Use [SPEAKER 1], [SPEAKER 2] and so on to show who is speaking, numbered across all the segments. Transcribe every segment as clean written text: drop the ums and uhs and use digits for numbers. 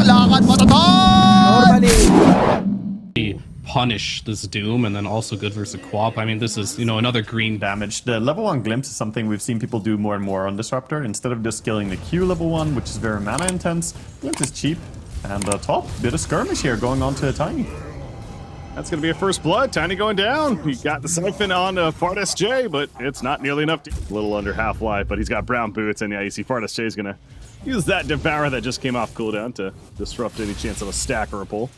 [SPEAKER 1] lakad matatak!
[SPEAKER 2] Normally punish this Doom, and then also good versus Co-op. I mean, this is, you know, another green
[SPEAKER 3] damage. The level 1 glimpse is something we've seen people do more and more on Disruptor. Instead of just killing the Q level 1, which is very mana intense, glimpse is cheap. And top, bit of skirmish here going on to a Tiny.
[SPEAKER 4] That's going to be a first blood. Tiny going down. He got the siphon on Fart SJ, but it's not nearly enough. A little under half-life, but he's got brown boots, and yeah, you see Fart SJ is going to use that Devour that just came off cooldown to disrupt any chance of a stack or a pull.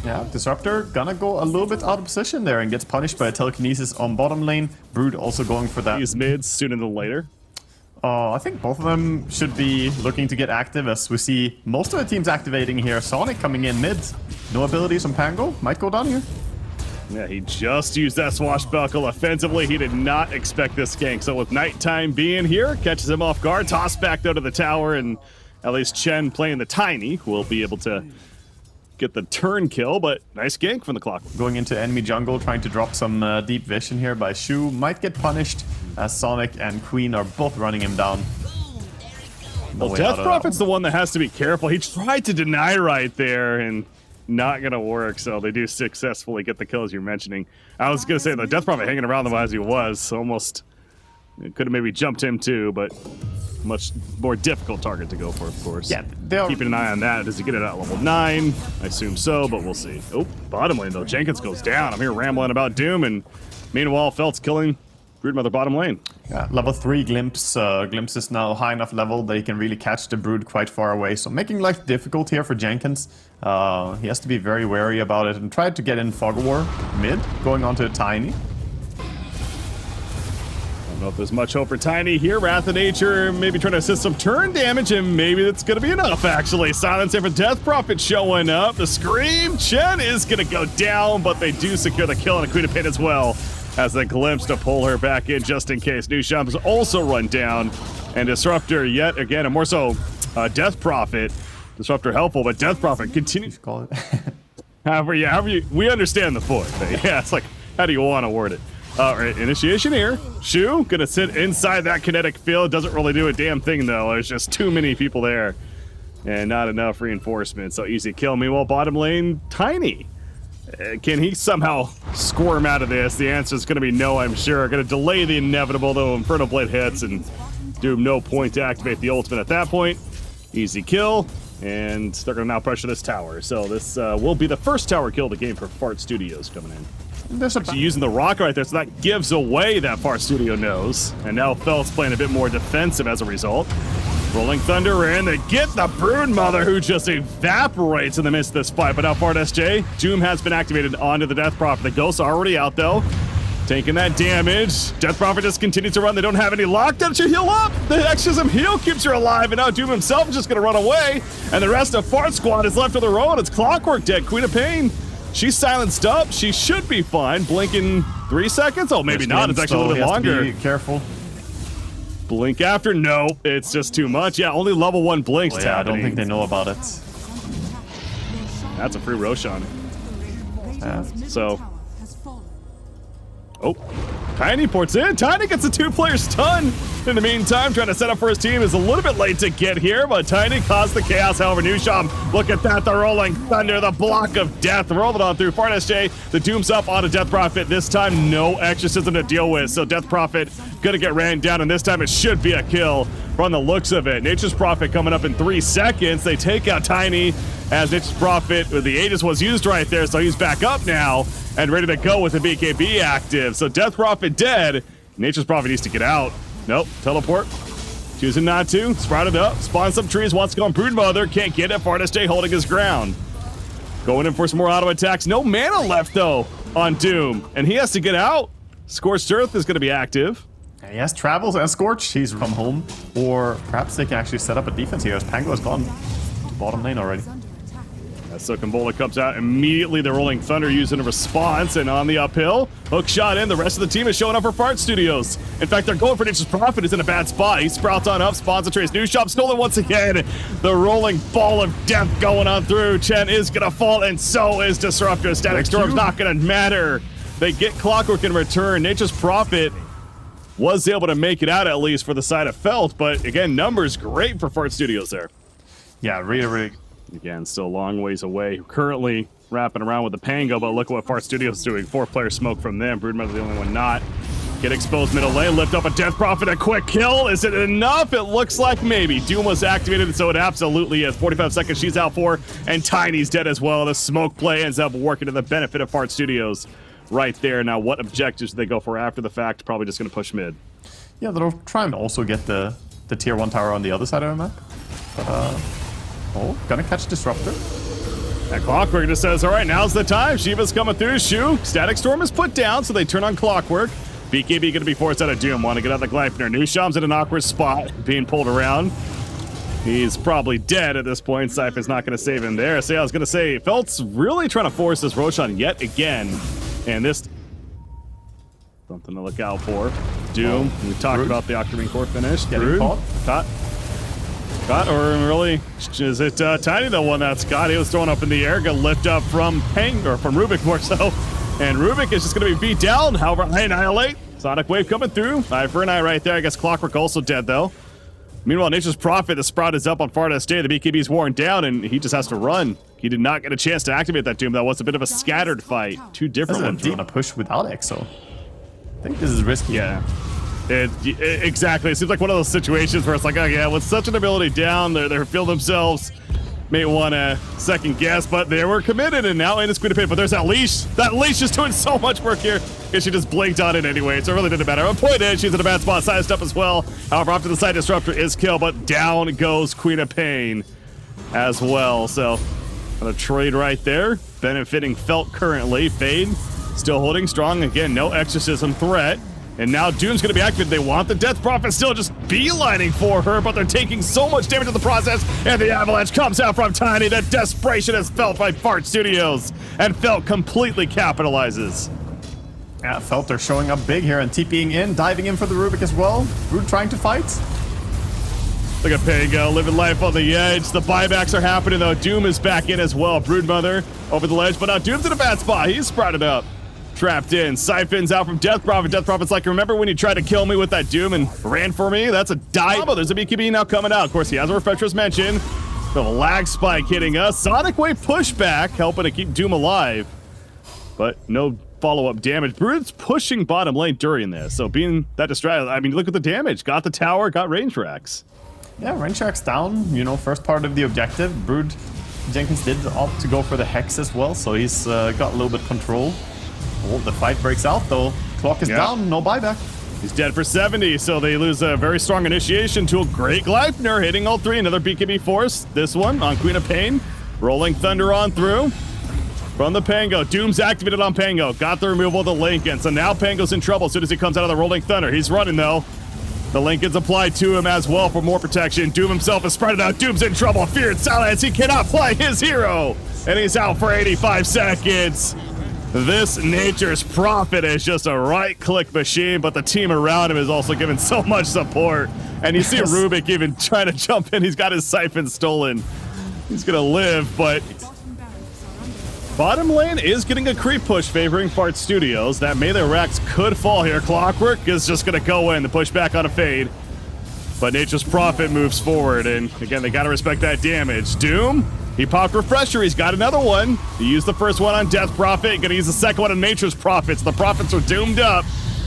[SPEAKER 3] Yeah, Disruptor gonna go a little bit out of position there and gets punished by a telekinesis on bottom lane. Brood also going for that.
[SPEAKER 4] He's mids sooner than later.
[SPEAKER 3] I think both of them should be looking to get active as we see most of the teams activating here. Sonic coming in mid. No abilities on Pango. Might go down here.
[SPEAKER 4] Yeah, he just used that swashbuckle offensively. He did not expect this gank. So with nighttime being here, catches him off guard. Toss back though to the tower, and at least Chen playing the Tiny will be able to get the turn kill, but nice gank from the clock.
[SPEAKER 3] Going into enemy jungle, trying to drop some deep vision here by Shu. Might get punished as Sonic and Queen are both running him down.
[SPEAKER 4] Well, Death Prophet's the one that has to be careful. He tried to deny right there, and not gonna work, so they do successfully get the kills you're mentioning. I was gonna say, the Death Prophet hanging around them as he was, almost could have maybe jumped him too, but much more difficult target to go for, of course.
[SPEAKER 3] Yeah,
[SPEAKER 4] keeping an eye on that. Does he get it at level 9? I assume so, but we'll see. Oh, bottom lane though. Jenkins goes down. I'm here rambling about Doom, and meanwhile, Felt's killing Broodmother bottom lane.
[SPEAKER 3] Yeah, level 3 Glimpse. Glimpse is now high enough level that he can really catch the Brood quite far away, so making life difficult here for Jenkins. He has to be very wary about it and try to get in Fog War mid, going on to a Tiny.
[SPEAKER 4] I don't know if there's much hope for Tiny here. Wrath of Nature maybe trying to assist some turn damage, and maybe that's going to be enough, actually. Silence here for Death Prophet showing up. The Scream. Chen is going to go down, but they do secure the kill on a Queen of Pain as well, as the Glimpse to pull her back in just in case. New Shams also run down, and Disruptor yet again, and more so Death Prophet. Disruptor helpful, but Death Prophet continues to call it. however you, we understand the point. Yeah, it's like, how do you want to word it? All right, initiation here. Shu gonna sit inside that kinetic field. Doesn't really do a damn thing though. There's just too many people there, and not enough reinforcement. So easy kill. Meanwhile, bottom lane, Tiny. Can he somehow squirm out of this? The answer is going to be no, I'm sure. Going to delay the inevitable, though. Inferno Blade hits, and Doom no point to activate the ultimate at that point. Easy kill, and they're going to now pressure this tower. So this will be the first tower kill of the game for Fart Studios coming in. Actually using the rock right there, so that gives away that Fart Studio knows. And now Felt's playing a bit more defensive as a result. Rolling Thunder in, they get the Broodmother, who just evaporates in the midst of this fight. But now Fart SJ, Doom has been activated onto the Death Prophet. The Ghost's already out though, taking that damage. Death Prophet just continues to run. They don't have any lockdown to heal up. The Exorcism heal keeps her alive, and now Doom himself is just gonna run away. And the rest of Fart Squad is left on their own. It's Clockwork dead. Queen of Pain, she's silenced up. She should be fine. Blinking 3 seconds. Oh, maybe not. It's actually a little bit longer.
[SPEAKER 3] Be careful.
[SPEAKER 4] Blink after? No, it's just too much. Yeah, only level 1 blinks.
[SPEAKER 3] Oh, yeah, I don't think they know about it.
[SPEAKER 4] That's a free Roshan. So. Oh, Tiny ports in. Tiny gets a 2-player stun. In the meantime, trying to set up for his team is a little bit late to get here, but Tiny caused the chaos. However, Newsham, look at that. The Rolling Thunder, the block of death. Rolling on through. Fart SJ, the Doom's up onto Death Prophet. This time, no Exorcism to deal with. So Death Prophet gonna get ran down, and this time it should be a kill from the looks of it. Nature's Prophet coming up in 3 seconds. They take out Tiny as Nature's Prophet, the Aegis was used right there, so he's back up now and ready to go with the BKB active. So Death Prophet dead. Nature's Prophet needs to get out. Nope, teleport. Choosing not to. Sprouted up, spawn some trees, wants to go on Broodmother, can't get it. Fart SJ holding his ground. Going in for some more auto attacks. No mana left though on Doom, and he has to get out. Scorched Earth is going to be active.
[SPEAKER 3] And he has Travels and Scorch. He's come home, or perhaps they can actually set up a defense here as Pango has gone to bottom lane already.
[SPEAKER 4] So Kambola comes out immediately. The Rolling Thunder using a response, and on the uphill, hook shot in. The rest of the team is showing up for Fart Studios. In fact, they're going for Nature's Prophet. Is in a bad spot. He sprouts on up, spawns a trace. New shop stolen once again. The rolling ball of death going on through. Chen is gonna fall, and so is Disruptor. Static Storm's not gonna matter. They get Clockwork in return. Nature's Prophet was able to make it out at least for the side of Felt, but again, numbers great for Fart Studios there.
[SPEAKER 3] Yeah, really
[SPEAKER 4] Again, still a long ways away. Currently wrapping around with the Pango, but look at what Fart Studios doing. 4-player smoke from them. Broodmother the only one not. Get exposed middle lane, lift up a Death Prophet, a quick kill. Is it enough? It looks like maybe. Doom was activated, so it absolutely is. 45 seconds she's out for, and Tiny's dead as well. The smoke play ends up working to the benefit of Fart Studios right there. Now, what objectives do they go for after the fact? Probably just going to push mid.
[SPEAKER 3] Yeah, they'll try and also get the tier 1 tower on the other side of the map. But, oh, gonna catch Disruptor.
[SPEAKER 4] And Clockwork just says, all right, now's the time. Shiva's coming through. Shu, Static Storm is put down, so they turn on Clockwork. BKB going to be forced out of Doom. Want to get out of the Gleipnir. Nusham's in an awkward spot, being pulled around. He's probably dead at this point. Sypha's not going to save him there. So yeah, I was going to say, Felt's really trying to force this Roshan yet again. And this... something to look out for. Doom, we talked about the Octarine core finish.
[SPEAKER 3] Getting caught.
[SPEAKER 4] Got, or really, is it Tiny the one that's got? He was thrown up in the air, got lift up from from Rubik more so. And Rubik is just going to be beat down. However, I annihilate. Sonic Wave coming through. Eye for an eye right there. I guess Clockwork also dead, though. Meanwhile, Nature's Prophet, the Sprout is up on Farda's Day. The BKB's worn down, and he just has to run. He did not get a chance to activate that Doom. That was a bit of a scattered fight. Two different ones.
[SPEAKER 3] Deep push without Exo. I think this is risky.
[SPEAKER 4] Yeah. Exactly. It seems like one of those situations where it's like, oh yeah, with such an ability down, they feel themselves may want to second guess, but they were committed, and now in is Queen of Pain. But there's that leash. That leash is doing so much work here. Because she just blinked on it anyway, so it really didn't matter. But point is, she's in a bad spot, sized up as well. However, off to the side, Disruptor is killed, but down goes Queen of Pain as well. So, a trade right there. Benefiting Felt currently. Fade still holding strong. Again, no Exorcism threat. And now Doom's going to be activated. They want the Death Prophet still just beelining for her, but they're taking so much damage in the process. And the avalanche comes out from Tiny. The desperation is felt by Fart Studios. And Felt completely capitalizes.
[SPEAKER 3] Yeah, Felt are showing up big here and TPing in, diving in for the Rubik as well. Brood trying to fight.
[SPEAKER 4] Look at Pango living life on the edge. The buybacks are happening though. Doom is back in as well. Broodmother over the ledge, but now Doom's in a bad spot. He's sprouted up. Trapped in. Siphon's out from Death Prophet. Death Prophet's like, remember when you tried to kill me with that Doom and ran for me? That's a dive. Oh, there's a BKB now coming out. Of course, he has a refresher as mentioned. The lag spike hitting us. Sonic Wave pushback, helping to keep Doom alive. But no follow-up damage. Brood's pushing bottom lane during this. So being that distracted, I mean, look at the damage. Got the tower, got range racks.
[SPEAKER 3] Yeah, range racks down. You know, first part of the objective. Brood Jenkins did opt to go for the Hex as well, so he's got a little bit control. Oh, the fight breaks out though. Clock is down, no buyback.
[SPEAKER 4] He's dead for 70, so they lose a very strong initiation to a great Gleipnir, hitting all three. Another BKB force. This one on Queen of Pain. Rolling Thunder on through. From the Pango. Doom's activated on Pango. Got the removal of the Lincoln. So now Pango's in trouble as soon as he comes out of the Rolling Thunder. He's running though. The Lincoln's applied to him as well for more protection. Doom himself is spread out. Doom's in trouble. Feared silence. He cannot play his hero. And he's out for 85 seconds. This Nature's Prophet is just a right-click machine, but the team around him is also giving so much support. And you see Rubik even trying to jump in. He's got his siphon stolen. He's going to live, but bottom lane is getting a creep push favoring Fart Studios. That melee racks could fall here. Clockwork is just going to go in. The pushback on a fade. But Nature's Prophet moves forward, and again, they got to respect that damage. Doom, he popped Refresher. He's got another one. He used the first one on Death Prophet. Going to use the second one on Nature's Prophets. The Prophets are doomed up,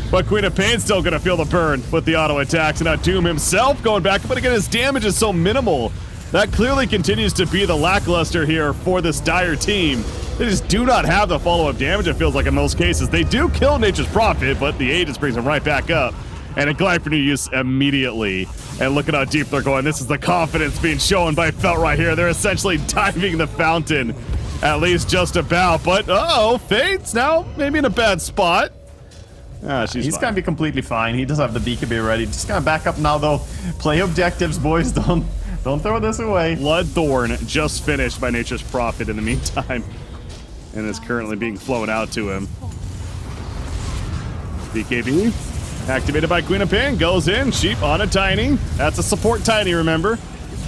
[SPEAKER 4] but Queen of Pain's still going to feel the burn with the auto attacks. And now Doom himself going back, but again, his damage is so minimal. That clearly continues to be the lackluster here for this dire team. They just do not have the follow-up damage, it feels like in most cases. They do kill Nature's Prophet, but the Aegis brings him right back up. And a Gleipnir use immediately. And look at how deep they're going. This is the confidence being shown by Felt right here. They're essentially diving the fountain, at least just about. But, uh-oh, Fate's now maybe in a bad spot. He's
[SPEAKER 3] gonna be completely fine. He does have the BKB ready. Just gonna back up now, though. Play objectives, boys. Don't throw this away.
[SPEAKER 4] Bloodthorn just finished by Nature's Prophet in the meantime, and is currently being flown out to him. BKB activated by Queen of Pain, goes in, Sheep on a Tiny. That's a support Tiny, remember.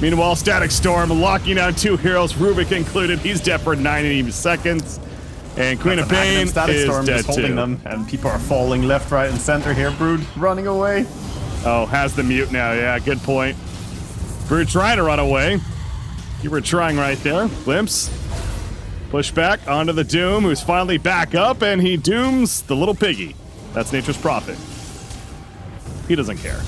[SPEAKER 4] Meanwhile, Static Storm locking down two heroes, Rubik included. He's dead for 90 seconds. And Queen of Pain
[SPEAKER 3] Static
[SPEAKER 4] is
[SPEAKER 3] Storm
[SPEAKER 4] dead
[SPEAKER 3] just holding
[SPEAKER 4] too.
[SPEAKER 3] them, and people are falling left, right, and center here. Brood running away.
[SPEAKER 4] Oh, has the mute now. Yeah, good point. Brood trying to run away. You were trying right there. Glimpse. Push back onto the Doom, who's finally back up, and he dooms the little piggy. That's Nature's Prophet. He doesn't care.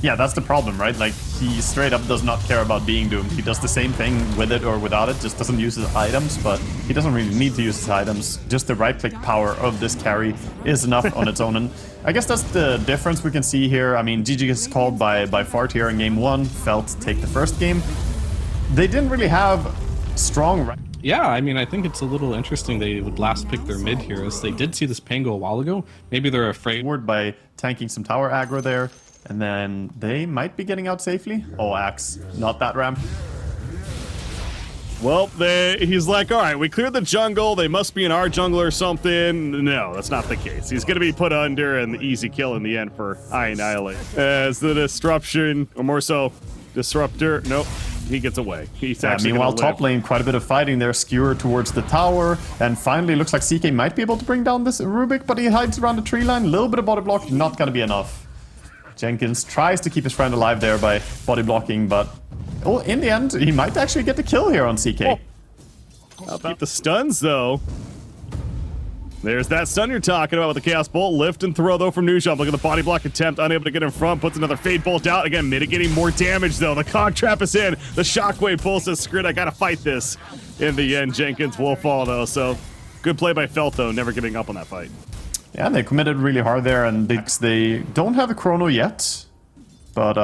[SPEAKER 3] Yeah, that's the problem, right? Like, he straight up does not care about being doomed. He does the same thing with it or without it, just doesn't use his items, but he doesn't really need to use his items. Just the right-click power of this carry is enough on its own. And I guess that's the difference we can see here. I mean, GG is called by Fart here in game 1. Felt take the first game. They didn't really have strong...
[SPEAKER 2] Yeah, I mean, I think it's a little interesting they would last pick their mid here, as they did see this Pango a while ago. Maybe they're afraid.
[SPEAKER 3] By tanking some tower aggro there. And then they might be getting out safely. Oh, Axe. Not that ramp.
[SPEAKER 4] Well, he's like, all right, we cleared the jungle. They must be in our jungle or something. No, that's not the case. He's going to be put under and the easy kill in the end for Annihilate. As the disruption, or more so, disruptor. Nope, he gets away. He's actually
[SPEAKER 3] meanwhile, top lane, quite a bit of fighting there. Skewer towards the tower. And finally, looks like CK might be able to bring down this Rubik, but he hides around the tree line. A little bit of body block, not going to be enough. Jenkins tries to keep his friend alive there by body blocking, but in the end, he might actually get the kill here on CK.
[SPEAKER 4] Oh. How about the stuns, though? There's that stun you're talking about with the Chaos Bolt. Lift and throw, though, from Nujump. Look at the body block attempt, unable to get in front. Puts another Fade Bolt out. Again, mitigating more damage, though. The Cog Trap is in. The Shockwave pulls says, screw it, I gotta fight this. In the end, Jenkins will fall, though, so good play by Felt, though, never giving up on that fight.
[SPEAKER 3] Yeah, they committed really hard there, and they don't have a chrono yet, but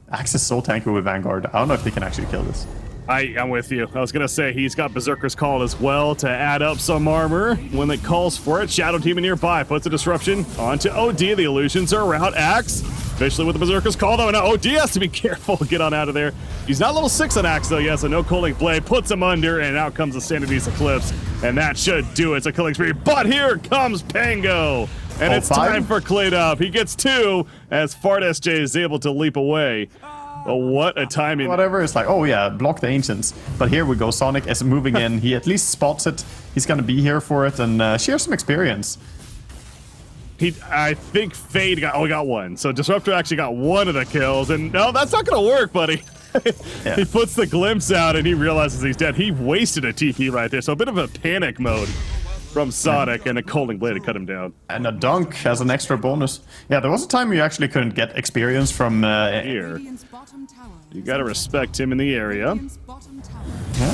[SPEAKER 3] Axe is so tanky with Vanguard. I don't know if they can actually kill this.
[SPEAKER 4] I'm with you. I was going to say he's got Berserker's Call as well to add up some armor when it calls for it. Shadow Demon nearby puts a disruption onto OD. The illusions are out. Axe officially with the Berserker's Call, though. Now OD has to be careful. Get on out of there. He's not level 6 on Axe, though. Yes, a no Cold Blade puts him under, and out comes the Sanity's Eclipse. And that should do it. It's a killing spree. But here comes Pango. And it's time for cleanup. He gets 2 as Fart SJ is able to leap away. Oh, what a timing.
[SPEAKER 3] Whatever, it's like, oh yeah, block the Ancients. But here we go, Sonic is moving in. He at least spots it. He's going to be here for it and share some experience.
[SPEAKER 4] I think Fade got 1. So Disruptor actually got 1 of the kills. And no, that's not going to work, buddy. Yeah. He puts the glimpse out and he realizes he's dead. He wasted a TP right there. So a bit of a panic mode from Sonic, and a Cold Blade to cut him down.
[SPEAKER 3] And a dunk as an extra bonus. Yeah, there was a time you actually couldn't get experience from
[SPEAKER 4] here. You gotta respect him in the area. Yeah.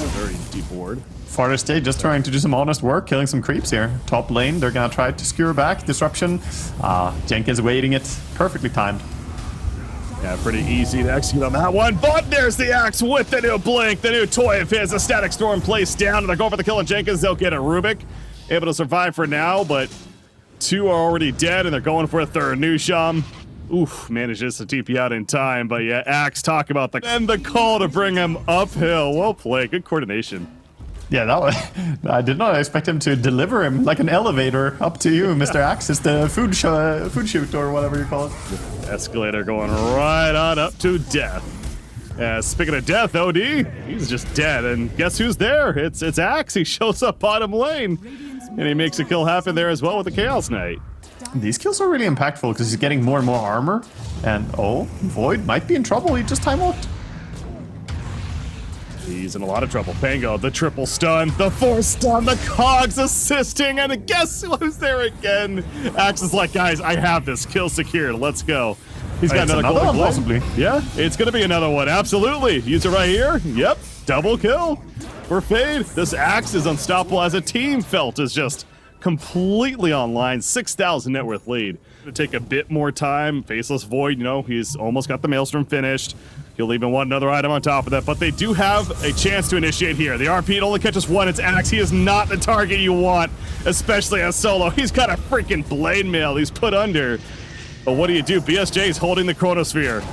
[SPEAKER 4] Very deep ward.
[SPEAKER 3] Farther stage, just trying to do some honest work, killing some creeps here. Top lane, they're gonna try to skewer back. Disruption. Jenkins waiting it. Perfectly timed.
[SPEAKER 4] Yeah, pretty easy to execute on that one. But there's the Axe with the new Blink, the new toy of his. A Static Storm placed down, and they're going for the kill on Jenkins. They'll get a Rubik. Able to survive for now, but 2 are already dead, and they're going for a third. Nujump, oof, manages to TP out in time, but yeah, Axe, talk about the call to bring him uphill. Well played, good coordination.
[SPEAKER 3] Yeah, that was, I did not expect him to deliver him like an elevator up to you, Mr. Axe. It's the food shoot or whatever you call it.
[SPEAKER 4] Escalator going right on up to death. Speaking of death, OD, he's just dead, and guess who's there? It's Axe. He shows up bottom lane, and he makes a kill happen there as well with the Chaos Knight.
[SPEAKER 3] These kills are really impactful because he's getting more and more armor, and oh, Void might be in trouble. He just time walked.
[SPEAKER 4] He's in a lot of trouble. Pango, the triple stun, the 4 stun, the cogs assisting, and guess who's there again? Axe is like, guys, I have this. Kill secured. Let's go. He's got another
[SPEAKER 3] one, possibly.
[SPEAKER 4] Yeah, it's going to be another one. Absolutely. Use it right here. Yep. Double kill for Fade. This Axe is unstoppable as a team. Felt is just completely online. 6,000 net worth lead. It'll take a bit more time. Faceless Void, you know, he's almost got the Maelstrom finished. He'll even want another item on top of that, but they do have a chance to initiate here. The RP only catches 1. It's Axe. He is not the target you want, especially as solo. He's got a freaking blade mail. He's put under. But what do you do? BSJ is holding the Chronosphere.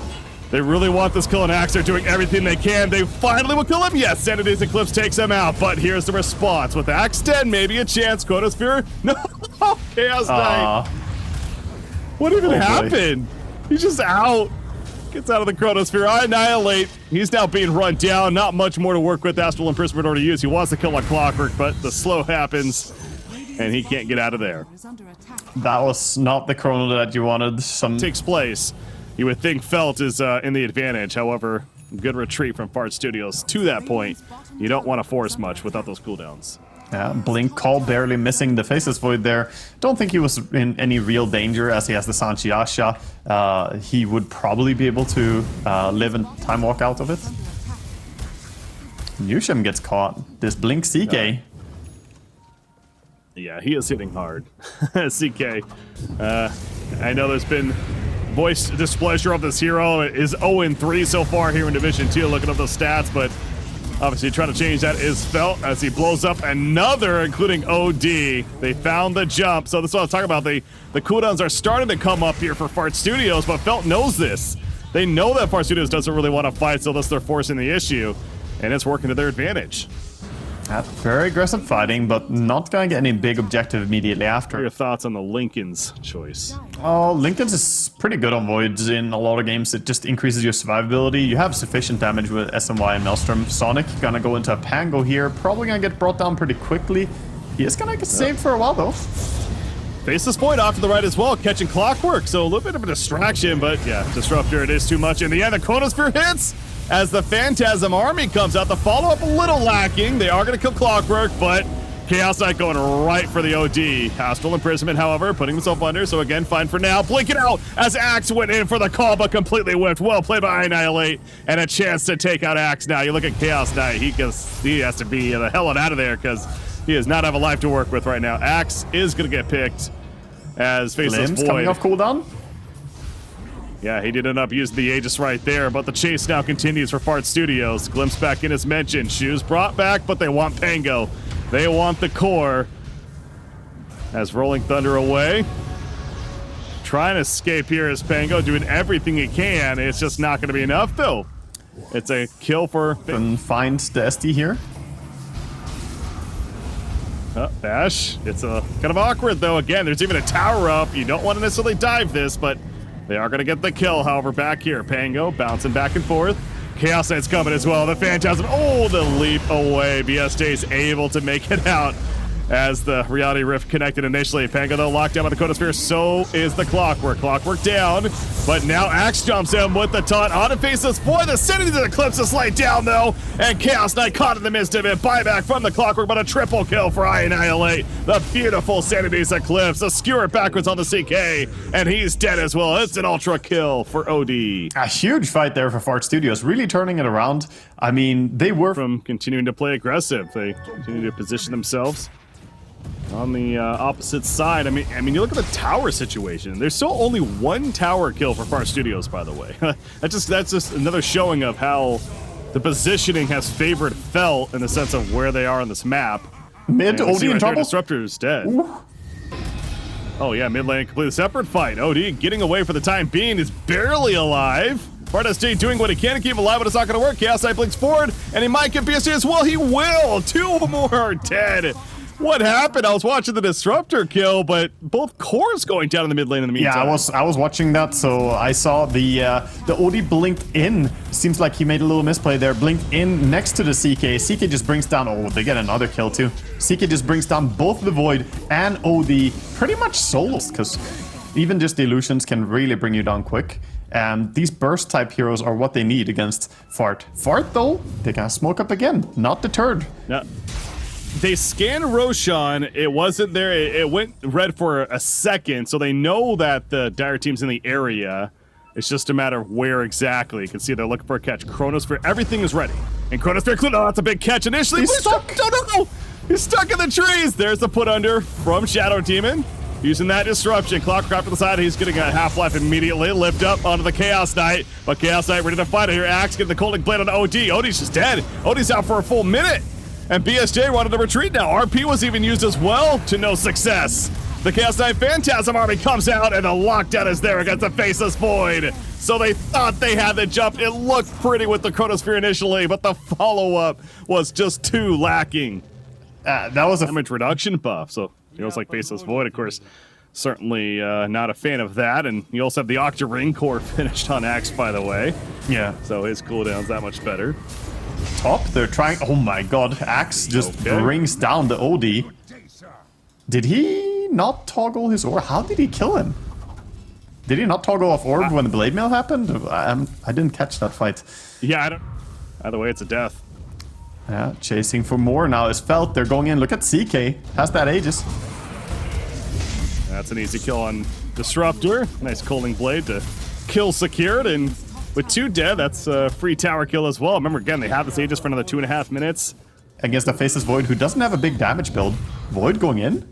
[SPEAKER 4] They really want this kill, and Axe are doing everything they can. They finally will kill him. Yes, Sanity's Eclipse takes him out, but here's the response. With Axe dead, maybe a chance. Chronosphere, no. Chaos Knight. What even happened? He's just out. Gets out of the Chronosphere. Annihilate. He's now being run down. Not much more to work with. Astral Imprisonment already used. He wants to kill like clockwork, but the slow happens, and he can't get out of there.
[SPEAKER 3] That was not the chrono that you wanted.
[SPEAKER 4] Takes place. You would think Felt is in the advantage. However, Good retreat from Fart Studios to that point. You don't want to force much without those cooldowns.
[SPEAKER 3] Yeah, Blink Call barely missing the Faceless Void there. Don't think he was in any real danger as he has the Sanchiasha. He would probably be able to live and time walk out of it. Newsham gets caught. This Blink CK.
[SPEAKER 4] Yeah, he is hitting hard. CK. I know there's been voiced displeasure of this hero. It is 0-3 so far here in Division 2, looking up those stats, but obviously trying to change that is Felt as he blows up another, including OD. They found the jump, so this is what I was talking about. The cooldowns are starting to come up here for Fart Studios, but Felt knows this. They know that Fart Studios doesn't really want to fight, so thus they're forcing the issue, and it's working to their advantage.
[SPEAKER 3] Very aggressive fighting, but not gonna get any big objective immediately after.
[SPEAKER 4] What are your thoughts on the Lincoln's choice?
[SPEAKER 3] Oh, Lincoln's is pretty good on Voids in a lot of games. It just increases your survivability. You have sufficient damage with SMY and Maelstrom. Sonic gonna go into a Pango here. Probably gonna get brought down pretty quickly. He is gonna get saved for a while though.
[SPEAKER 4] Faceless Void off to the right as well, catching Clockwork. So a little bit of a distraction, but yeah, Disruptor, it is too much. In the end, the Chronosphere hits as the Phantasm Army comes out. The follow-up a little lacking. They are going to kill Clockwork, but Chaos Knight going right for the OD. Astral Imprisonment, however, putting himself under, so again, fine for now. Blinking out as Axe went in for the call, but completely whiffed. Well played by Annihilate, and a chance to take out Axe now. You look at Chaos Knight, he has to be the hell out of there, because he does not have a life to work with right now. Axe is going to get picked as Faceless
[SPEAKER 3] Limbs
[SPEAKER 4] Void.
[SPEAKER 3] coming off cooldown.
[SPEAKER 4] Yeah, he did end up using the Aegis right there, but the chase now continues for Fart Studios. Glimpse back in as mentioned. Shoes brought back, but they want Pango. They want the core. As Rolling Thunder away. Trying to escape here is Pango, doing everything he can. It's just not going to be enough, though. It's a kill for...
[SPEAKER 3] And find the SD here.
[SPEAKER 4] Bash. It's a kind of awkward, though. Again, there's even a tower up. You don't want to necessarily dive this, but they are going to get the kill, however, back here. Pango bouncing back and forth. Chaos Knight's coming as well. The Phantasm, oh, the leap away. BSJ is able to make it out as the Reality Rift connected initially. Pango, though, locked down by the Chronosphere. So is the Clockwork. Clockwork down, but now Axe jumps in with the taunt on a Faceless Void. The Sanity to the Eclipse is light down, though, and Chaos Knight caught in the midst of it. Buyback from the Clockwork, but a triple kill for Annihilate. The beautiful Sanity's Eclipse. A skewer backwards on the CK, and he's dead as well. It's an ultra kill for OD.
[SPEAKER 3] A huge fight there for Fart Studios, really turning it around. I mean, they were...
[SPEAKER 4] From continuing to play aggressive, they continue to position themselves on the opposite side. I mean, you look at the tower situation. There's still only one tower kill for Fart Studios, by the way. that's just another showing of how the positioning has favored Felt in the sense of where they are on this map.
[SPEAKER 3] Mid, OD in trouble.
[SPEAKER 4] Disruptor is dead.
[SPEAKER 3] Ooh.
[SPEAKER 4] Oh yeah, mid lane, completely separate fight. OD getting away for the time being, is barely alive. Fart SJ doing what he can to keep him alive, but it's not going to work. Chaos Knight blinks forward, and he might get BSJ as well. He will. Two more are dead. What happened? I was watching the Disruptor kill, but both cores going down in the mid lane in the meantime.
[SPEAKER 3] Yeah, I was watching that, so I saw the OD blinked in. Seems like he made a little misplay there. Blinked in next to the CK. CK just brings down... Oh, they get another kill too. CK just brings down both the Void and OD pretty much solos, because even just the illusions can really bring you down quick. And these burst type heroes are what they need against Fart. Fart, though, they can smoke up again. Not deterred.
[SPEAKER 4] Yeah. They scanned Roshan, it wasn't there, it went red for a second, so they know that the Dire team's in the area. It's just a matter of where exactly. You can see they're looking for a catch. Chronosphere, everything is ready. And Chronosphere, oh, that's a big catch initially.
[SPEAKER 3] He's stuck.
[SPEAKER 4] No. He's stuck in the trees. There's the put under from Shadow Demon. Using that disruption. Clockcraft to the side. He's getting a half-life immediately. Lift up onto the Chaos Knight. But Chaos Knight ready to fight it here. Axe getting the Colding Blade on OD. OD's just dead. OD's out for a full minute. And BSJ wanted to retreat now. RP was even used as well to no success. The Chaos Knight Phantasm Army comes out, and the lockdown is there against the Faceless Void. So they thought they had the jump. It looked pretty with the Chronosphere initially, but the follow-up was just too lacking.
[SPEAKER 3] That was a
[SPEAKER 4] damage reduction buff. So heroes like Faceless Void, of course, certainly not a fan of that. And you also have the Octa-Ring core finished on Axe, by the way.
[SPEAKER 3] Yeah.
[SPEAKER 4] So his cooldown's that much better.
[SPEAKER 3] Top, they're trying... Oh my god, Axe just brings down the OD. Did he not toggle his aura? How did he kill him? Did he not toggle off orb when the blade mail happened? I didn't catch that fight.
[SPEAKER 4] Yeah, I don't. Either way, it's a death.
[SPEAKER 3] Yeah, chasing for more now is Felt. They're going in. Look at CK. Has that Aegis.
[SPEAKER 4] That's an easy kill on Disruptor. Nice Coaling Blade to kill secured, and with 2 dead, that's a free tower kill as well. Remember, again, they have this Aegis for another 2.5 minutes.
[SPEAKER 3] Against the Faceless Void, who doesn't have a big damage build. Void going in?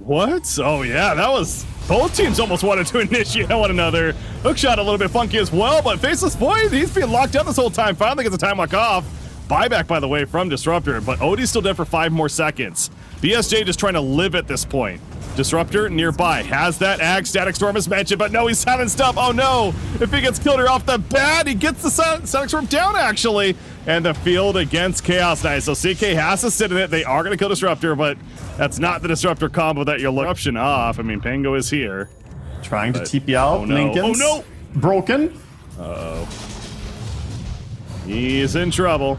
[SPEAKER 4] What? Oh yeah, that was... Both teams almost wanted to initiate one another. Hookshot a little bit funky as well, but Faceless Void, he's being locked down this whole time. Finally gets a time lock off. Buyback, by the way, from Disruptor, but Odie's still dead for 5 more seconds. BSJ just trying to live at this point. Disruptor nearby, has that Ag, Static Storm as mentioned, but no, he's silenced up. Oh no, if he gets killed here off the bat, he gets the Static Storm down actually. And the field against Chaos Knight. So CK has to sit in it. They are going to kill Disruptor, but that's not the Disruptor combo that you're looking off. I mean, Pango is here.
[SPEAKER 3] Trying to TP out.
[SPEAKER 4] Oh no,
[SPEAKER 3] Lincoln's
[SPEAKER 4] oh no!
[SPEAKER 3] broken.
[SPEAKER 4] Uh-oh. He's in trouble.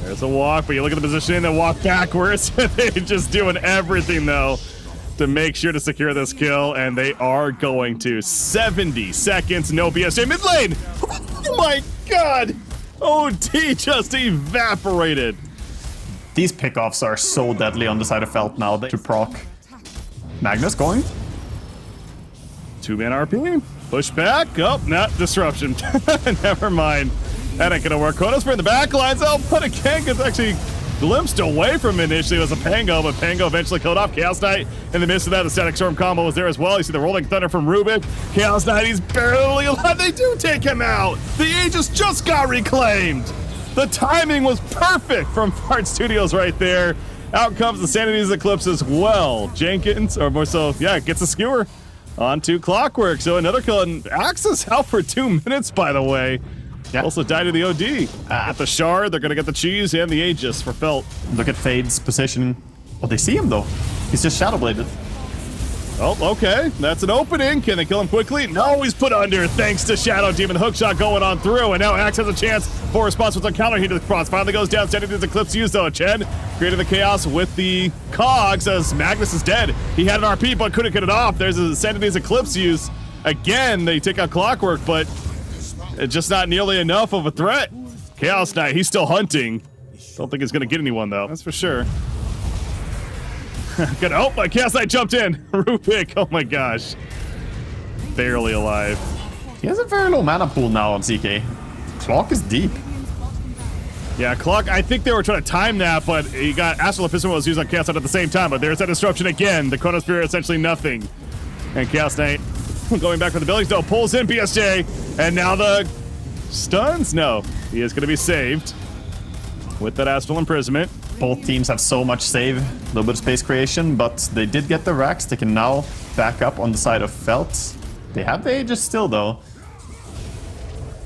[SPEAKER 4] There's a walk, but you look at the positioning, they walk backwards. They're just doing everything, though, to make sure to secure this kill, and they are going to 70 seconds. No BSJ mid lane. Oh my god! OD just evaporated.
[SPEAKER 3] These pickoffs are so deadly on the side of Felt now. To proc. Magnus going?
[SPEAKER 4] 2-man RP. Push back. Oh, not disruption. Never mind. That ain't gonna work. Konos in the back lines. Oh, but again, gets actually glimpsed away from initially. It was a Pango, but Pango eventually killed off Chaos Knight. In the midst of that, the Static Storm combo was there as well. You see the Rolling Thunder from Rubik. Chaos Knight, he's barely alive. They do take him out. The Aegis just got reclaimed. The timing was perfect from Fart Studios right there. Out comes the Sanity's Eclipse as well. Jenkins, or more so, yeah, gets a skewer onto Clockwork. So another kill, and Axis out for 2 minutes, by the way.
[SPEAKER 3] Yeah.
[SPEAKER 4] Also died to the OD. At the Shard, they're gonna get the cheese and the Aegis for Felt.
[SPEAKER 3] Look at Fade's position. Oh, they see him though. He's just Shadow Bladed.
[SPEAKER 4] Oh, okay. That's an opening. Can they kill him quickly? No, he's put under thanks to Shadow Demon. Hookshot going on through, and now Axe has a chance for a response with a counter here to the cross. Finally goes down, sending his Eclipse used though. Chen created the chaos with the cogs as Magnus is dead. He had an RP but couldn't get it off. There's a Sanity's Eclipse use. Again, they take out Clockwork, but it's just not nearly enough of a threat. Chaos Knight, he's still hunting. Don't think he's gonna get anyone though, that's for sure. Oh, my Chaos Knight jumped in. Rubik, oh my gosh. Barely alive.
[SPEAKER 3] He has a very low mana pool now on CK. Clock is deep.
[SPEAKER 4] Yeah, Clock, I think they were trying to time that, but he got Astral Epistle was used on Chaos Knight at the same time, but there's that disruption again. The Chronosphere essentially nothing. And Chaos Knight going back for the buildings, though, pulls in BSJ, and now the stuns? No, he is going to be saved with that Astral Imprisonment.
[SPEAKER 3] Both teams have so much save, a little bit of space creation, but they did get the racks. They can now back up on the side of Felt. They have the Aegis still, though.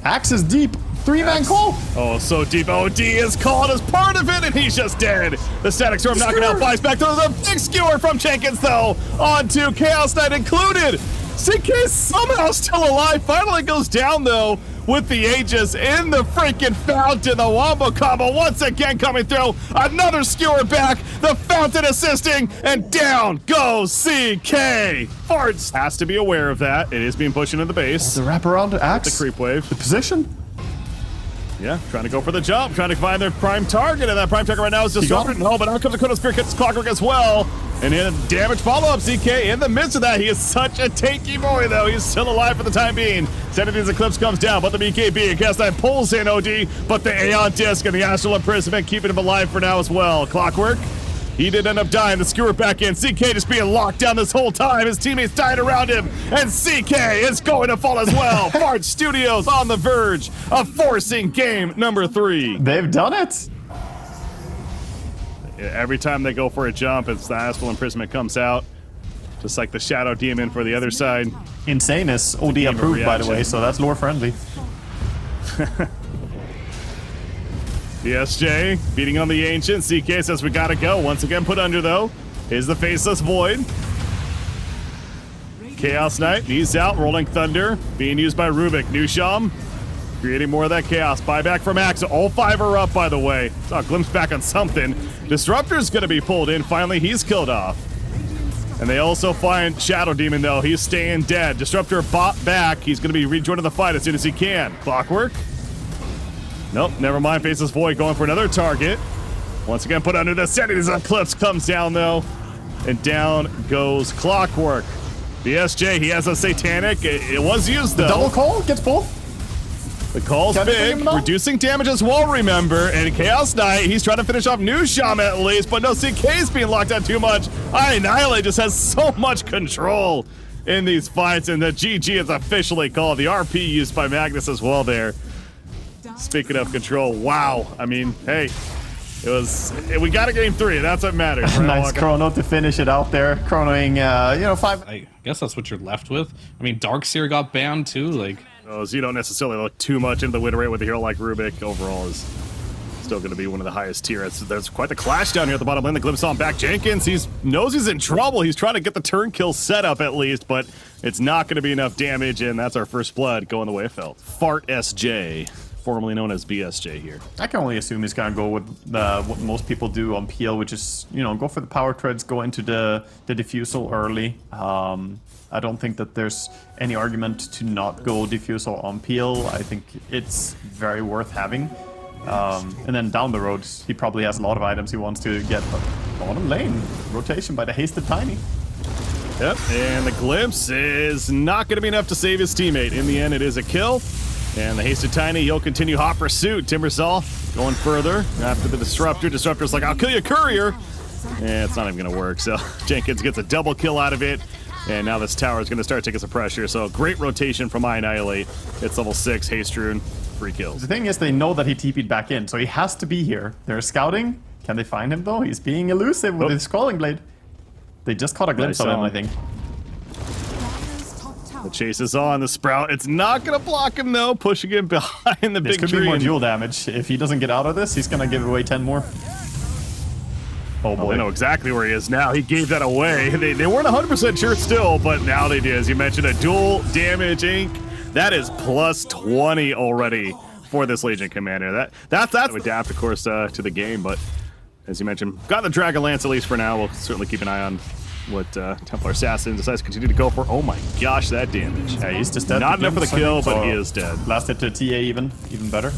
[SPEAKER 3] Axe is deep. 3-man call.
[SPEAKER 4] Oh, so deep. OD is called as part of it, and he's just dead. The Static Storm knocking out, flies back. There's a big skewer from Jenkins, though, onto Chaos Knight included. CK somehow still alive. Finally goes down, though, with the Aegis in the freaking fountain. The Wombo combo once again coming through. Another skewer back. The fountain assisting, and down goes CK. Farts has to be aware of that. It is being pushed into the base.
[SPEAKER 3] The wraparound Axe.
[SPEAKER 4] The creep wave.
[SPEAKER 3] The position.
[SPEAKER 4] Yeah, trying to go for the jump, trying to find their prime target, and that prime target right now is Disruptor. No, but out comes the Chronosphere, gets Clockwork as well. And in a damage follow-up, CK in the midst of that. He is such a tanky boy, though. He's still alive for the time being. Sanity's Eclipse comes down, but the BKB, Chaos Knight pulls in OD, but the Aeon Disc and the Astral Imprisonment keeping him alive for now as well. Clockwork, he did end up dying. The skewer back in. CK just being locked down this whole time. His teammates dying around him, and CK is going to fall as well. Fart Studios on the verge of forcing game number 3.
[SPEAKER 3] They've done it.
[SPEAKER 4] Every time they go for a jump, it's the Astral Imprisonment comes out. Just like the Shadow Demon for the other side.
[SPEAKER 3] Insane is OD approved, by the way, so that's lore friendly.
[SPEAKER 4] BSJ beating on the Ancient. CK says we gotta go. Once again put under, though, is the Faceless Void. Chaos Knight, he's out. Rolling Thunder being used by Rubik. Nusham creating more of that chaos. Buyback from Axe. All 5 are up, by the way. Saw a glimpse back on something. Disruptor's gonna be pulled in. Finally, he's killed off. And they also find Shadow Demon, though. He's staying dead. Disruptor bot back. He's going to be rejoining the fight as soon as he can. Clockwork. Nope, never mind. Faces Void going for another target. Once again, put under the Sanity's Eclipse comes down, though. And down goes Clockwork. BSJ, he has a Satanic. It was used, though.
[SPEAKER 3] The double call gets both.
[SPEAKER 4] The call's big, reducing damage as well, remember. And Chaos Knight, he's trying to finish off New Shaman at least, but no, CK's being locked out too much. Annihilate just has so much control in these fights, and the GG is officially called. The RP used by Magnus as well there. Speaking of control, wow. I mean, hey, we got a game 3, that's what matters. Right?
[SPEAKER 3] Nice chrono to finish it out there. Chronoing, 5.
[SPEAKER 2] I guess that's what you're left with. I mean, Darkseer got banned too, like...
[SPEAKER 4] So you don't necessarily look too much into the win rate with a hero like Rubik. Overall is still going to be one of the highest tier. There's quite the clash down here at the bottom lane. The glimpse on back. Jenkins, he knows he's in trouble. He's trying to get the turn kill set up at least, but it's not going to be enough damage, and that's our first blood going the way it felt. Fart SJ, formerly known as BSJ here.
[SPEAKER 3] I can only assume he's going to go with what most people do on PL, which is, go for the power treads, go into the diffusal early. I don't think that there's any argument to not go diffusal on PL. I think it's very worth having. And then down the road, he probably has a lot of items he wants to get. But bottom lane, rotation by the hasted Tiny.
[SPEAKER 4] Yep, and the glimpse is not going to be enough to save his teammate. In the end, it is a kill. And the hasted Tiny, he'll continue hot pursuit. Timbersaw going further after the Disruptor. Disruptor's like, I'll kill you, Courier. And it's not even going to work. So Jenkins gets a double kill out of it. And now this tower is going to start taking some pressure. So great rotation from Annihilate. It's level 6, Haste Rune, 3 kills.
[SPEAKER 3] The thing is, they know that he TP'd back in, so he has to be here. They're scouting. Can they find him, though? He's being elusive with his Scrolling Blade. They just caught a glimpse of him, I think.
[SPEAKER 4] The chase is on. The Sprout, it's not going to block him, though. Pushing him behind the big tree.
[SPEAKER 3] This could be more dual damage. If he doesn't get out of this, he's going to give away 10 more. Oh boy.
[SPEAKER 4] They know exactly where he is now. He gave that away. They weren't 100% sure still, but now they did. As you mentioned, a dual damage ink. That is plus 20 already for this Legion Commander. That's adapt, of course, to the game, but as you mentioned, got the Dragon Lance at least for now. We'll certainly keep an eye on what Templar Assassin decides to continue to go for. Oh my gosh, that damage.
[SPEAKER 3] Yeah, he's just dead.
[SPEAKER 4] Not enough for the kill, but he is dead.
[SPEAKER 3] Last hit to TA even better.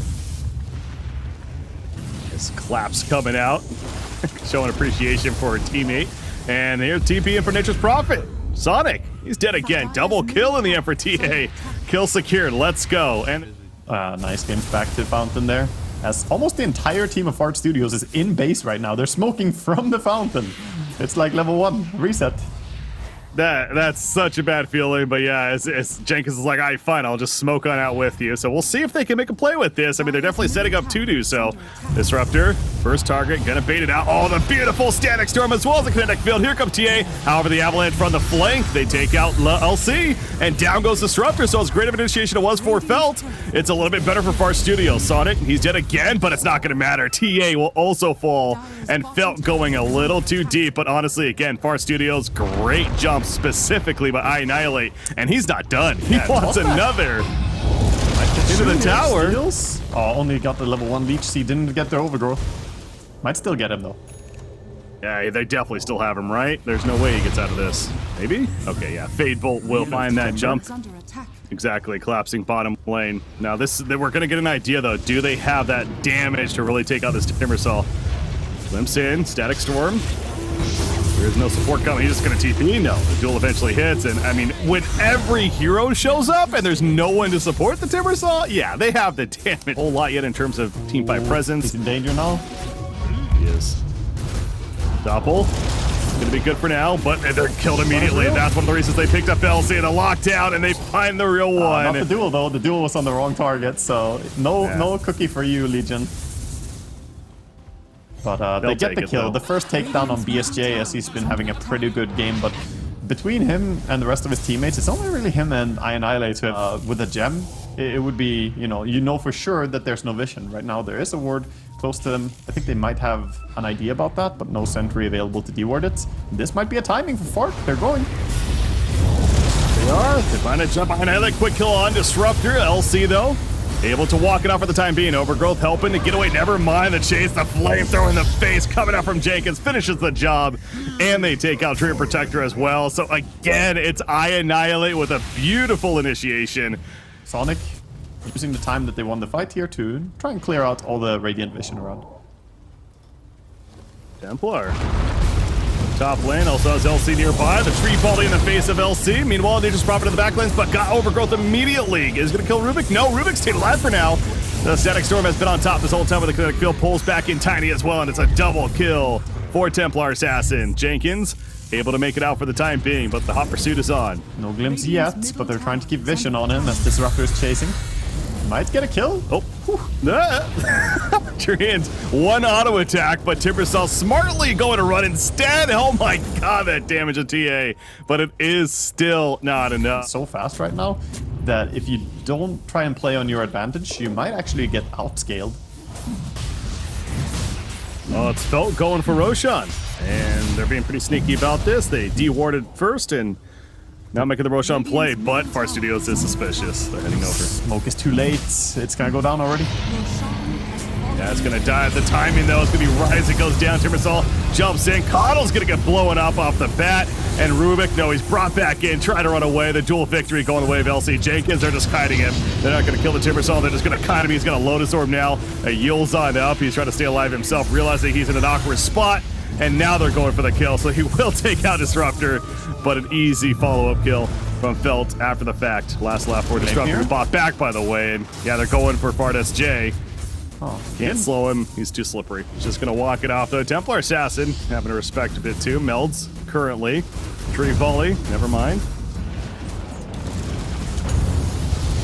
[SPEAKER 4] His claps coming out. Showing appreciation for her teammate. And here's TP in for Nature's Prophet. Sonic, he's dead again. Double kill in the end for TA. Kill secured, let's go. And
[SPEAKER 3] nice games back to Fountain there. As almost the entire team of Art Studios is in base right now. They're smoking from the Fountain. It's like level 1, reset.
[SPEAKER 4] That's such a bad feeling, but yeah, as Jenkins is like, all right, fine, I'll just smoke on out with you. So we'll see if they can make a play with this. I mean, they're definitely setting up to do so. Disruptor, first target, gonna bait it out. Oh, the beautiful Static Storm as well as the kinetic field. Here comes TA. However, the Avalanche from the flank, they take out LC, and down goes Disruptor. So as great of an initiation it was for Felt, it's a little bit better for Far Studios. Sonic, he's dead again, but it's not gonna matter. TA will also fall, and Felt going a little too deep, but honestly, again, Far Studios, great jump specifically by Annihilate, and he's not done. He wants another into the tower.
[SPEAKER 3] Oh, only got the level 1 leech. He didn't get the overgrowth. Might still get him though.
[SPEAKER 4] Yeah, they definitely still have him, right? There's no way he gets out of this. Maybe? Okay, yeah. Fade Bolt will find that jump. Exactly, collapsing bottom lane. Now we're gonna get an idea though. Do they have that damage to really take out this Timbersaw? Glimpse in, Static Storm. There's no support coming. He's just going to TP. No, the duel eventually hits. And I mean, when every hero shows up and there's no one to support the Timbersaw, yeah, they have the damage. A whole lot yet in terms of teamfight presence.
[SPEAKER 3] He's in danger now.
[SPEAKER 4] He is. Doppel. Going to be good for now, but they're killed immediately. That's one of the reasons they picked up LC in a lockdown and they find the real one.
[SPEAKER 3] Not the duel though. The duel was on the wrong target, so no cookie for you, Legion. But they get the kill.
[SPEAKER 4] Though.
[SPEAKER 3] The first takedown on BSJ, as he's been having a pretty good game, but between him and the rest of his teammates, it's only really him and Annihilate with a gem. It would be, you know for sure that there's no vision. Right now there is a ward close to them. I think they might have an idea about that, but no sentry available to deward it. This might be a timing for Fart. They're going.
[SPEAKER 4] They are. They find a jump. Annihilate, quick kill on Disruptor. LC though. able to walk it off for the time being. Overgrowth helping to get away. Never mind the chase. The flamethrower in the face coming out from Jenkins finishes the job, and they take out Treant Protector as well. So again, it's I Annihilate with a beautiful initiation.
[SPEAKER 3] Sonic using the time that they won the fight here to try and clear out all the Radiant Vision around.
[SPEAKER 4] Templar. Top lane also has LC nearby. The tree volley in the face of LC. Meanwhile, they just profit in the back lanes, but got Overgrowth immediately. Is going to kill Rubik? No, Rubik's stayed alive for now. The Static Storm has been on top this whole time with the kinetic field. Pulls back in Tiny as well, and it's a double kill for Templar Assassin. Jenkins able to make it out for the time being, but the hot pursuit is on.
[SPEAKER 3] No glimpse yet, but they're trying to keep vision on him as Disruptor is chasing. Might get a kill.
[SPEAKER 4] Oh, Treant, one auto attack, but Timbersaw smartly going to run instead. Oh my god, that damage to TA, but it is still not enough.
[SPEAKER 3] So fast right now that if you don't try and play on your advantage, you might actually get outscaled.
[SPEAKER 4] Oh, it's Felt going for Roshan, and they're being pretty sneaky about this. They de-warded first and now making the Roshan play, but Far Studios is suspicious. They're heading over.
[SPEAKER 3] Smoke is too late. It's gonna go down already.
[SPEAKER 4] Yeah, it's gonna die. The timing though, it's gonna be Rise. It goes down. Timbersaw jumps in. Coddle's gonna get blown up off the bat. And Rubik, no, he's brought back in, trying to run away. The dual victory going the way of LC Jenkins. They're just kiting him. They're not gonna kill the Timbersaw. They're just gonna kite him. He's gonna Lotus Orb now. Yields on up. He's trying to stay alive himself, realizing he's in an awkward spot. And now they're going for the kill, so he will take out Disruptor, but an easy follow-up kill from Felt after the fact. Last lap for Disruptor, bought back, by the way, and yeah, they're going for Fart SJ.
[SPEAKER 3] Oh,
[SPEAKER 4] can't slow him, he's too slippery. He's just gonna walk it off, though. Templar Assassin, having to respect a bit too. Melds, currently. Tree Volley, never mind.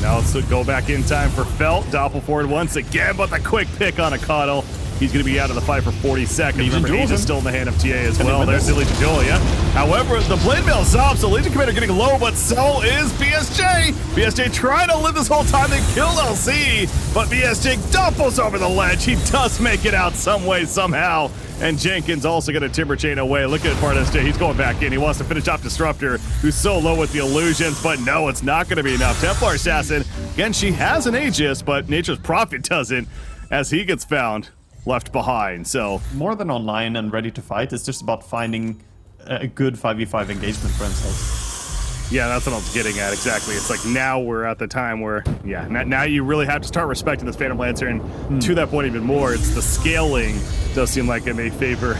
[SPEAKER 4] Now let's go back in time for Felt. Doppel forward once again, but the quick pick on a Coddle. He's going to be out of the fight for 40 seconds. Remember, Age is still in the hand of TA as well. There's the Legion Duel, yeah. However, the Blade Mail's up, so Legion Commander getting low, but so is BSJ. BSJ trying to live this whole time. They kill LC, but BSJ doubles over the ledge. He does make it out some way, somehow. And Jenkins also going to Timber Chain away. Look at Part SJ. He's going back in. He wants to finish off Disruptor, who's so low with the illusions, but no, it's not going to be enough. Templar Assassin, again, she has an Aegis, but Nature's Prophet doesn't, as he gets found left behind. So
[SPEAKER 3] more than online and ready to fight, it's just about finding a good 5v5 engagement for himself.
[SPEAKER 4] Yeah, that's what I was getting at, exactly. It's like now we're at the time where, yeah, now you really have to start respecting this Phantom Lancer, and to that point even more, it's the scaling does seem like it may favor,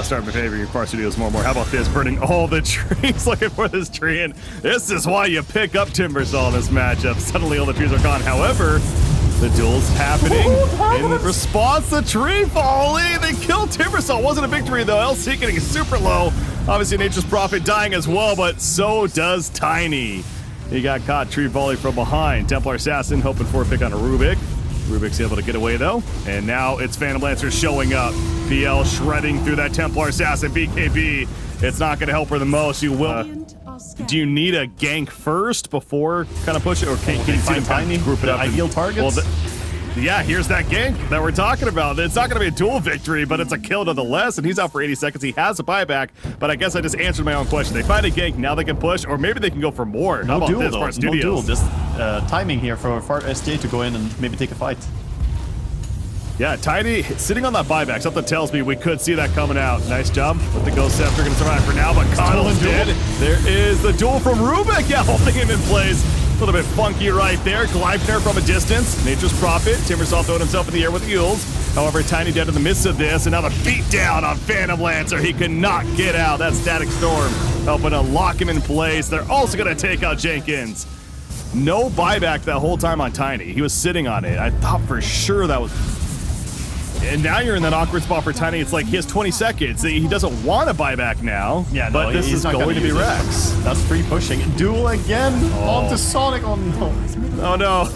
[SPEAKER 4] start to favor your Far Studios more and more. How about this, burning all the trees, looking for this tree, and this is why you pick up Timbersaw in this matchup. Suddenly all the trees are gone. However, the duel's happening. In response, the tree volley. They killed Timbersaw. Wasn't a victory though. LC getting super low. Obviously, Nature's Prophet dying as well, but so does Tiny. He got caught tree volley from behind. Templar Assassin hoping for a pick on a Rubik. Rubik's able to get away though. And now it's Phantom Lancer showing up. PL shredding through that Templar Assassin. BKB. It's not going to help her the most. You will. Do you need a gank first before kind of push it, or can you find Tiny group it up?
[SPEAKER 3] Ideal targets?
[SPEAKER 4] Well, yeah, here's that gank that we're talking about. It's not going to be a dual victory, but it's a kill nonetheless, and he's out for 80 seconds. He has a buyback, but I guess I just answered my own question. They find a gank, now they can push, or maybe they can go for more. How about this, Fart Studios?
[SPEAKER 3] No duel, just timing here for Fart SJ to go in and maybe take a fight.
[SPEAKER 4] Yeah, Tiny sitting on that buyback. Something tells me we could see that coming out. Nice job. But the Ghost Scepter going to survive for now, but Coddle's dead. There is the duel from Rubik. Yeah, holding him in place. A little bit funky right there. Gleipnir from a distance. Nature's Prophet. Timbersaw throwing himself in the air with Eels. However, Tiny dead in the midst of this, and now the beat down on Phantom Lancer. He cannot get out. That Static Storm helping to lock him in place. They're also going to take out Jenkins. No buyback that whole time on Tiny. He was sitting on it. I thought for sure that was... And now you're in that awkward spot for Tiny. It's like he has 20 seconds. He doesn't want to buy back now.
[SPEAKER 3] Yeah,
[SPEAKER 4] but this is going to be Rex.
[SPEAKER 3] That's free pushing. Duel again onto Sonic. Oh no.
[SPEAKER 4] Oh no.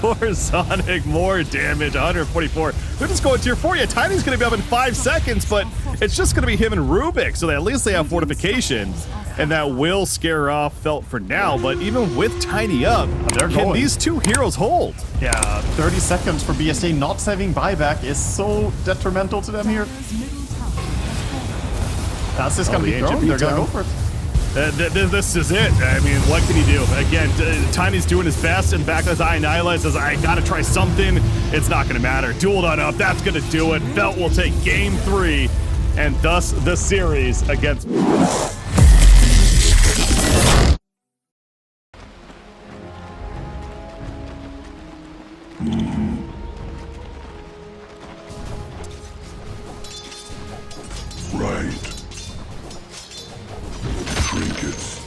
[SPEAKER 4] Poor Sonic. More damage. 144. They're just going tier 4. Yeah, Tiny's going to be up in 5 seconds, but it's just going to be him and Rubik. So at least they have fortification. And that will scare off Felt for now, but even with Tiny up, can these two heroes hold?
[SPEAKER 3] Yeah, 30 seconds for BSA not saving buyback is so detrimental to them here. That's just gonna be thrown. They're gonna go for it.
[SPEAKER 4] This is it. I mean, what can he do? Again, Tiny's doing his best, and back as I Annihilate says, I gotta try something. It's not gonna matter. Dueled on up, that's gonna do it. Felt will take game 3, and thus the series against...
[SPEAKER 1] Right. Trinkets.